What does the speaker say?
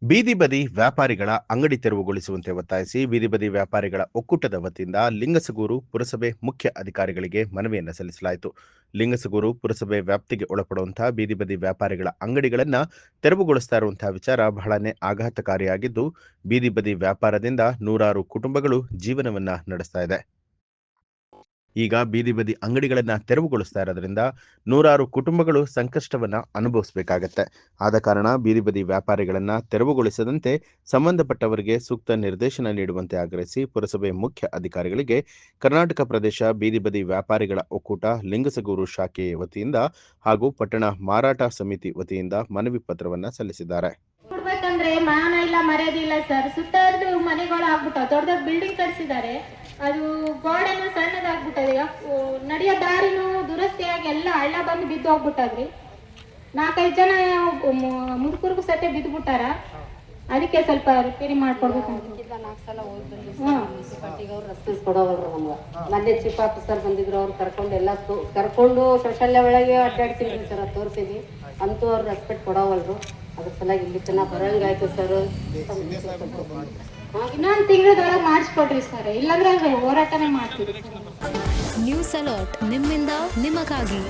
ಬೀದಿ ಬದಿ ವ್ಯಾಪಾರಿಗಳ ಅಂಗಡಿ ತೆರವುಗೊಳಿಸುವಂತೆ ಒತ್ತಾಯಿಸಿ ಬೀದಿ ಬದಿ ವ್ಯಾಪಾರಿಗಳ ಒಕ್ಕೂಟದ ವತಿಯಿಂದ ಲಿಂಗಸಗೂರು ಪುರಸಭೆ ಮುಖ್ಯ ಅಧಿಕಾರಿಗಳಿಗೆ ಮನವಿಯನ್ನು ಸಲ್ಲಿಸಲಾಯಿತು. ಲಿಂಗಸಗೂರು ಪುರಸಭೆ ವ್ಯಾಪ್ತಿಗೆ ಒಳಪಡುವಂತಹ ಬೀದಿ ಬದಿ ವ್ಯಾಪಾರಿಗಳ ಅಂಗಡಿಗಳನ್ನು ತೆರವುಗೊಳಿಸ್ತಾ ಇರುವಂತಹ ವಿಚಾರ ಬಹಳನೇ ಆಘಾತಕಾರಿಯಾಗಿದ್ದು, ಬೀದಿ ಬದಿ ವ್ಯಾಪಾರದಿಂದ ನೂರಾರು ಕುಟುಂಬಗಳು ಜೀವನವನ್ನ ನಡೆಸ್ತಾ ಇದೆ. ಈಗ ಬೀದಿ ಬದಿ ಅಂಗಡಿಗಳನ್ನ ತೆರವುಗೊಳಿಸ್ತಾ ಇರೋದ್ರಿಂದ ನೂರಾರು ಕುಟುಂಬಗಳು ಸಂಕಷ್ಟವನ್ನ ಅನುಭವಿಸಬೇಕಾಗತ್ತೆ. ಆದ ಕಾರಣ ಬೀದಿ ಬದಿ ವ್ಯಾಪಾರಿಗಳನ್ನ ತೆರವುಗೊಳಿಸದಂತೆ ಸಂಬಂಧಪಟ್ಟವರಿಗೆ ಸೂಕ್ತ ನಿರ್ದೇಶನ ನೀಡುವಂತೆ ಆಗ್ರಹಿಸಿ ಪುರಸಭೆ ಮುಖ್ಯ ಅಧಿಕಾರಿಗಳಿಗೆ ಕರ್ನಾಟಕ ಪ್ರದೇಶ ಬೀದಿ ಬದಿ ವ್ಯಾಪಾರಿಗಳ ಒಕ್ಕೂಟ ಲಿಂಗಸಗೂರು ಶಾಖೆಯ ವತಿಯಿಂದ ಹಾಗೂ ಪಟ್ಟಣ ಮಾರಾಟ ಸಮಿತಿ ವತಿಯಿಂದ ಮನವಿ ಪತ್ರವನ್ನ ಸಲ್ಲಿಸಿದ್ದಾರೆ. ಕೊಡ್ಬೇಕಂದ್ರೆ ಮಾನ ಇಲ್ಲ ಮರ್ಯಾದೆ ಇಲ್ಲ ಸರ್. ಸುತ್ತಲೂ ಮನೆಗಳು ಆಗ್ಬಿಟ್ಟಾವ, ದೊಡ್ಡ ದೊಡ್ಡ ಬಿಲ್ಡಿಂಗ್ ಕಟ್ಸಿದ್ದಾರೆ. ಅದು ಗೋಡೆನೂ ಸಣ್ಣದಾಗ್ಬಿಟ್ಟದೆ, ನಡೆಯೋ ದಾರಿನೂ ದುರಸ್ತಿಯಾಗಿ ಎಲ್ಲ ಹಳ್ಳ ಬಂದು ಬಿದ್ದು ಹೋಗ್ಬಿಟ್ಟದ್ರಿ. 4-5 ಜನ ಮುದುಕರಿಗೂ ಸತೆ ಬಿದ್ದುಬಿಟ್ಟಾರ. ಅದಕ್ಕೆ ಸ್ವಲ್ಪ ರಿಪೇರಿ ಮಾಡ್ಕೊಡ್ಬೇಕಂತ. 4 ಸಲ ಹೋಗಿ ಮುನ್ಸಿಪಾಲ್ಟಿಗೆ ಅವ್ರು ರಸ್ತೆ ಕೊಡೋವಲ್ರು ನಮ್ಗೆ. ಮೊನ್ನೆ ಚೀಫ್ ಆಫೀಸರ್ ಬಂದಿದ್ರು, ಅವ್ರು ಕರ್ಕೊಂಡು ಶೌಚಾಲಯ ಒಳಗೆ ಅಡ್ಡಾಡ್ತಿದ್ವಿ ಸರ್, ಅದು ತೋರಿಸಿದ್ವಿ. ಅಂತೂ ಅವ್ರು ರೆಸ್ಪೆಕ್ಟ್ ಕೊಡೋವಲ್ರು. ಅದ್ರ ಸಲುವಾಗಿ ಇಲ್ಲಿ ತನಕ ಬರೋಂಗಾಯ್ತು ಸರ್. ಇನ್ನೊಂದು ತಿಂಗಳದೊಳಗೆ ಮಾಡಿಸ್ಕೊಡ್ರಿ ಸರ್, ಇಲ್ಲಾಂದ್ರೆ ಹೋರಾಟನೇ ಮಾಡ್ತೀವಿ. ನ್ಯೂಸ್ ಅಲರ್ಟ್, ನಿಮ್ಮಿಂದ ನಿಮಗಾಗಿ.